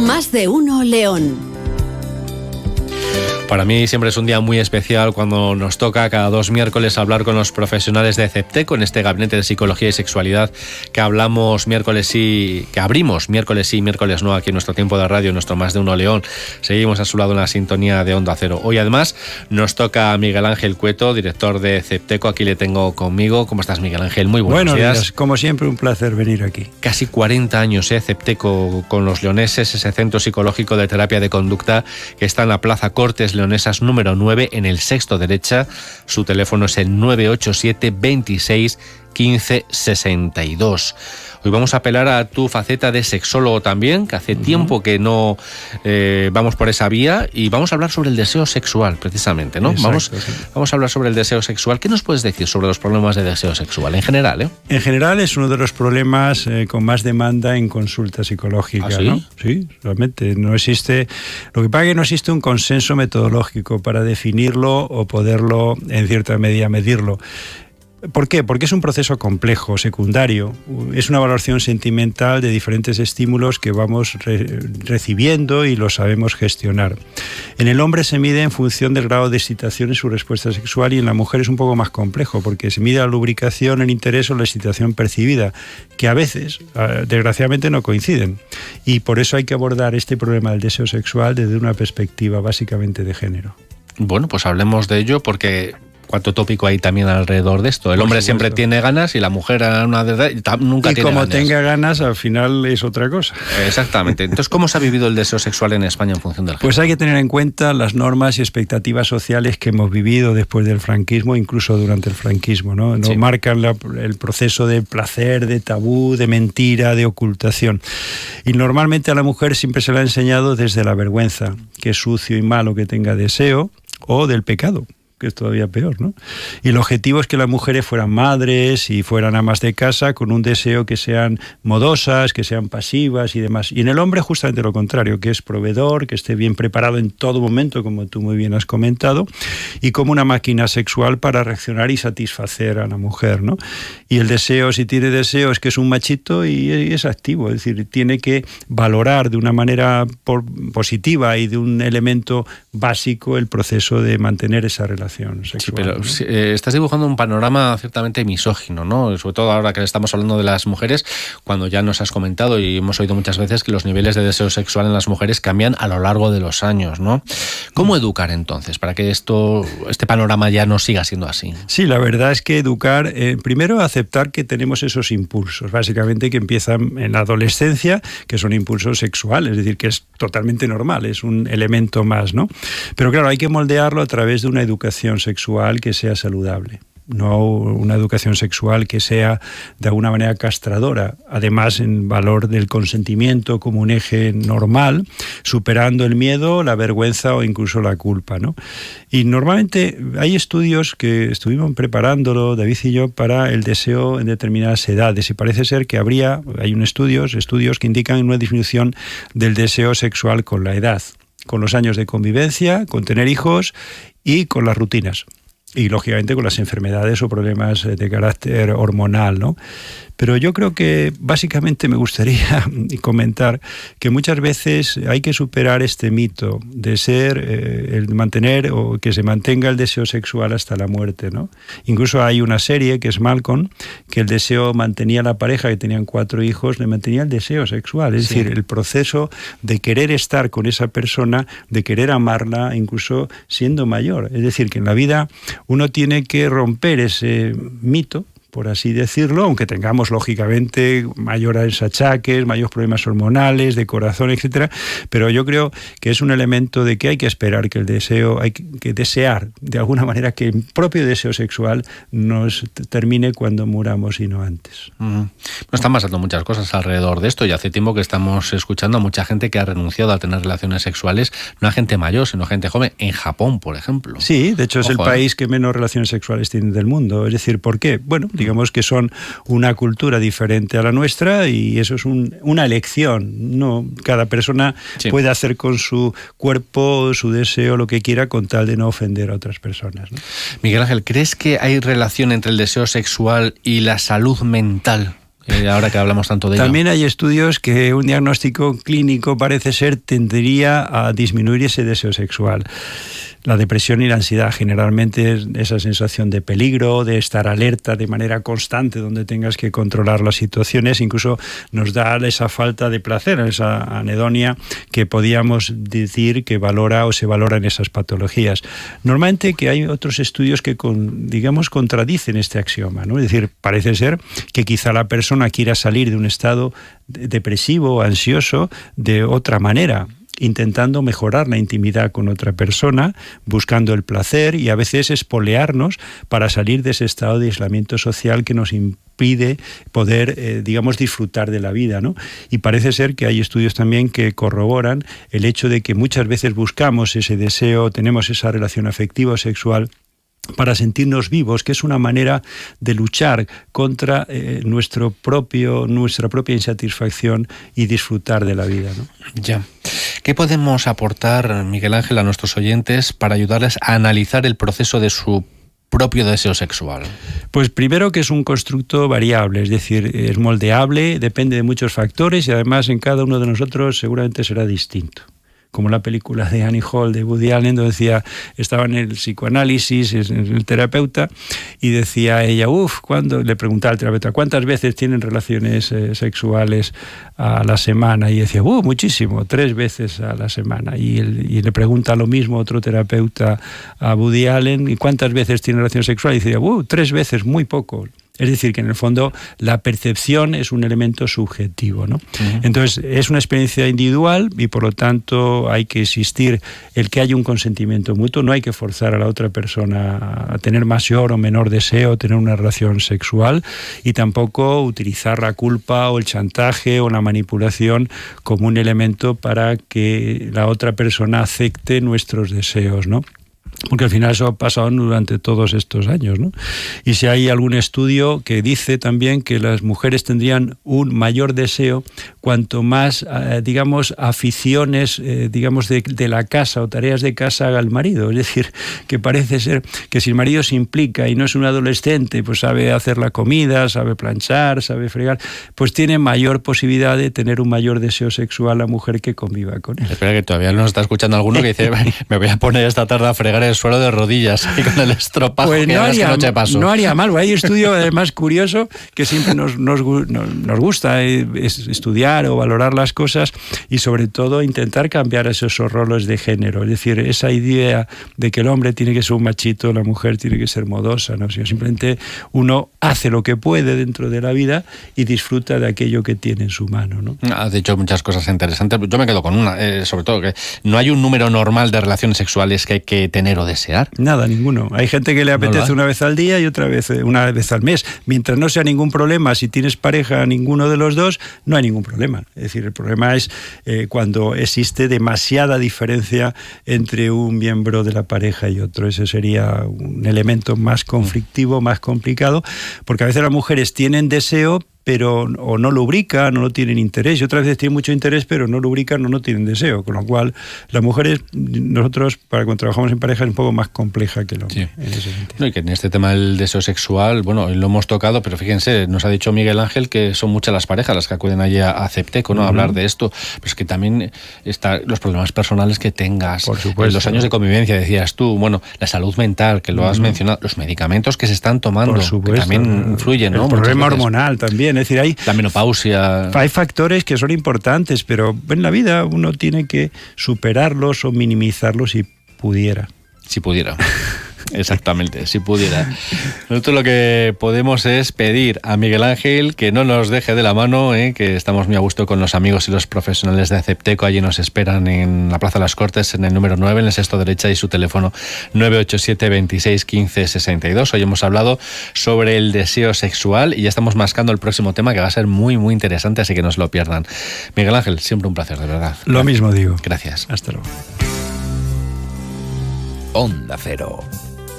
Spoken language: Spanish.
Más de uno León. Para mí siempre es un día muy especial cuando nos toca cada 2 miércoles hablar con los profesionales de CEPTECO en este gabinete de psicología y sexualidad que abrimos miércoles sí, miércoles no, aquí en nuestro tiempo de radio, en nuestro Más de uno León. Seguimos a su lado en la sintonía de Onda Cero. Hoy además nos toca a Miguel Ángel Cueto, director de CEPTECO. Aquí le tengo conmigo. ¿Cómo estás, Miguel Ángel? Muy buenos días. Días. Como siempre, un placer venir aquí. Casi 40 años, CEPTECO con los leoneses, ese centro psicológico de terapia de conducta que está en la Plaza Cortes Leonesas número 9, en el sexto derecha. Su teléfono es el 987 26 15 62. Hoy vamos a apelar a tu faceta de sexólogo también, que hace tiempo que no vamos por esa vía, y vamos a hablar sobre el deseo sexual, precisamente, ¿no? Exacto, vamos a hablar sobre el deseo sexual. ¿Qué nos puedes decir sobre los problemas de deseo sexual en general? En general es uno de los problemas con más demanda en consulta psicológica. ¿Ah, sí? ¿No? Sí, realmente no existe. Lo que pasa es que no existe un consenso metodológico para definirlo o poderlo en cierta medida medirlo. ¿Por qué? Porque es un proceso complejo, secundario. Es una valoración sentimental de diferentes estímulos que vamos recibiendo y lo sabemos gestionar. En el hombre se mide en función del grado de excitación en su respuesta sexual, y en la mujer es un poco más complejo porque se mide la lubricación, el interés o la excitación percibida, que a veces, desgraciadamente, no coinciden. Y por eso hay que abordar este problema del deseo sexual desde una perspectiva básicamente de género. Bueno, pues hablemos de ello porque... ¿Cuánto tópico hay también alrededor de esto? El hombre siempre tiene ganas y la mujer nunca tiene ganas. Y como tenga ganas, al final es otra cosa. Exactamente. Entonces, ¿cómo se ha vivido el deseo sexual en España en función del género? Pues hay que tener en cuenta las normas y expectativas sociales que hemos vivido después del franquismo, incluso durante el franquismo, ¿no? Nos marcan el proceso de placer, de tabú, de mentira, de ocultación. Y normalmente a la mujer siempre se le ha enseñado desde la vergüenza, que es sucio y malo que tenga deseo, o del pecado, que es todavía peor, ¿no? Y el objetivo es que las mujeres fueran madres y fueran amas de casa con un deseo que sean modosas, que sean pasivas y demás. Y en el hombre justamente lo contrario, que es proveedor, que esté bien preparado en todo momento, como tú muy bien has comentado, y como una máquina sexual para reaccionar y satisfacer a la mujer, ¿no? Y el deseo, si tiene deseo, es que es un machito y es activo, es decir, tiene que valorar de una manera positiva y de un elemento básico el proceso de mantener esa relación sexual. Sí, pero ¿no? Estás dibujando un panorama ciertamente misógino, ¿no? Sobre todo ahora que estamos hablando de las mujeres, cuando ya nos has comentado y hemos oído muchas veces que los niveles de deseo sexual en las mujeres cambian a lo largo de los años, ¿no? ¿Cómo educar entonces para que este panorama ya no siga siendo así? Sí, la verdad es que educar, primero aceptar que tenemos esos impulsos, básicamente que empiezan en la adolescencia, que son impulsos sexuales, es decir, que es totalmente normal, es un elemento más, ¿no? Pero claro, hay que moldearlo a través de una educación sexual que sea saludable. No una educación sexual que sea de alguna manera castradora, además en valor del consentimiento como un eje normal, superando el miedo, la vergüenza o incluso la culpa, ¿no? Y normalmente hay estudios que estuvimos preparándolo, David y yo, para el deseo en determinadas edades, y parece ser que hay estudios que indican una disminución del deseo sexual con la edad, con los años de convivencia, con tener hijos y con las rutinas. Y, lógicamente, con las enfermedades o problemas de carácter hormonal, ¿no? Pero yo creo que básicamente me gustaría comentar que muchas veces hay que superar este mito de el mantener o que se mantenga el deseo sexual hasta la muerte, ¿no? Incluso hay una serie que es Malcolm, que el deseo mantenía a la pareja, que tenían 4 hijos, le mantenía el deseo sexual, es decir, el proceso de querer estar con esa persona, de querer amarla, incluso siendo mayor. Es decir, que en la vida uno tiene que romper ese mito, por así decirlo, aunque tengamos lógicamente mayores achaques, mayores problemas hormonales, de corazón, etcétera, pero yo creo que es un elemento de que hay que esperar que el deseo, hay que desear de alguna manera que el propio deseo sexual nos termine cuando muramos y no antes. No están pasando muchas cosas alrededor de esto, y hace tiempo que estamos escuchando a mucha gente que ha renunciado a tener relaciones sexuales, no a gente mayor, sino a gente joven, en Japón, por ejemplo. Sí, de hecho es el país que menos relaciones sexuales tiene del mundo. Es decir, ¿por qué? Bueno, digamos que son una cultura diferente a la nuestra y eso es una elección, ¿no? Cada persona puede hacer con su cuerpo, su deseo, lo que quiera, con tal de no ofender a otras personas, ¿no? Miguel Ángel, ¿crees que hay relación entre el deseo sexual y la salud mental ahora que hablamos tanto de ello. También hay estudios que un diagnóstico clínico parece ser tendería a disminuir ese deseo sexual. La depresión y la ansiedad, generalmente es esa sensación de peligro, de estar alerta de manera constante, donde tengas que controlar las situaciones, incluso nos da esa falta de placer, esa anedonia que podíamos decir que valora o se valora en esas patologías. Normalmente que hay otros estudios que contradicen este axioma, ¿no? Es decir, parece ser que quizá la persona quiera salir de un estado depresivo o ansioso de otra manera, intentando mejorar la intimidad con otra persona, buscando el placer y a veces espolearnos para salir de ese estado de aislamiento social que nos impide poder, disfrutar de la vida, ¿no? Y parece ser que hay estudios también que corroboran el hecho de que muchas veces buscamos ese deseo, tenemos esa relación afectiva o sexual para sentirnos vivos, que es una manera de luchar contra nuestra propia insatisfacción y disfrutar de la vida, ¿no? Ya. ¿Qué podemos aportar, Miguel Ángel, a nuestros oyentes para ayudarles a analizar el proceso de su propio deseo sexual? Pues primero que es un constructo variable, es decir, es moldeable, depende de muchos factores y además en cada uno de nosotros seguramente será distinto. Como la película de Annie Hall de Woody Allen, donde decía, estaba en el psicoanálisis, en el terapeuta, y decía ella, ¿cuándo? Le preguntaba al terapeuta, ¿cuántas veces tienen relaciones sexuales a la semana? Y decía, muchísimo, 3 veces a la semana. Y le pregunta lo mismo otro terapeuta a Woody Allen, ¿y cuántas veces tienen relaciones sexuales? Y decía, 3 veces, muy poco. Es decir, que en el fondo la percepción es un elemento subjetivo, ¿no? Uh-huh. Entonces, es una experiencia individual y por lo tanto hay que existir el que haya un consentimiento mutuo. No hay que forzar a la otra persona a tener mayor o menor deseo, tener una relación sexual, y tampoco utilizar la culpa o el chantaje o la manipulación como un elemento para que la otra persona acepte nuestros deseos, ¿no? Porque al final eso ha pasado durante todos estos años, ¿no? Y si hay algún estudio que dice también que las mujeres tendrían un mayor deseo cuanto más, aficiones, de la casa o tareas de casa haga el marido. Es decir, que parece ser que si el marido se implica y no es un adolescente, pues sabe hacer la comida, sabe planchar, sabe fregar, pues tiene mayor posibilidad de tener un mayor deseo sexual la mujer que conviva con él. Espera, que todavía nos está escuchando alguno que dice, me voy a poner esta tarde a fregar el suelo de rodillas y con el estropajo pues que noche paso. No haría mal. Hay estudio además curioso que siempre nos gusta estudiar o valorar las cosas y sobre todo intentar cambiar esos roles de género. Es decir, esa idea de que el hombre tiene que ser un machito, la mujer tiene que ser modosa, ¿no? Sino simplemente uno hace lo que puede dentro de la vida y disfruta de aquello que tiene en su mano, ¿no? Has dicho muchas cosas interesantes. Yo me quedo con una, sobre todo que no hay un número normal de relaciones sexuales que hay que tener o desear. Nada, ninguno. Hay gente que le apetece una vez al día y otra vez una vez al mes. Mientras no sea ningún problema, si tienes pareja, ninguno de los dos, no hay ningún problema. Es decir, el problema es cuando existe demasiada diferencia entre un miembro de la pareja y otro. Ese sería un elemento más conflictivo, más complicado, porque a veces las mujeres tienen deseo, pero o no lubrican, o no tienen interés, y otras veces tienen mucho interés, pero no lubrican o no tienen deseo, con lo cual las mujeres, nosotros, para cuando trabajamos en pareja, es un poco más compleja que el hombre, sí. En ese sentido. No, y que en este tema del deseo sexual, bueno, lo hemos tocado, pero fíjense, nos ha dicho Miguel Ángel que son muchas las parejas las que acuden allí a Cepteco, ¿no? Uh-huh. A hablar de esto, pero es que también están los problemas personales que tengas, por supuesto, los años de convivencia, decías tú, bueno, la salud mental, que lo has mencionado, los medicamentos que se están tomando, por supuesto, que también influyen, ¿no? El problema hormonal también. Es decir, hay la menopausia. Hay factores que son importantes, pero en la vida uno tiene que superarlos o minimizarlos si pudiera. Si pudiera. Exactamente, si pudiera. Nosotros lo que podemos es pedir a Miguel Ángel que no nos deje de la mano, que estamos muy a gusto con los amigos y los profesionales de Cepteco. Allí nos esperan en la Plaza de las Cortes, en el número 9, en el sexto derecha, y su teléfono 987 26 15 62. Hoy hemos hablado sobre el deseo sexual y ya estamos mascando el próximo tema, que va a ser muy, muy interesante, así que no se lo pierdan. Miguel Ángel, siempre un placer, de verdad. Lo mismo digo. Gracias. Hasta luego. Onda Cero.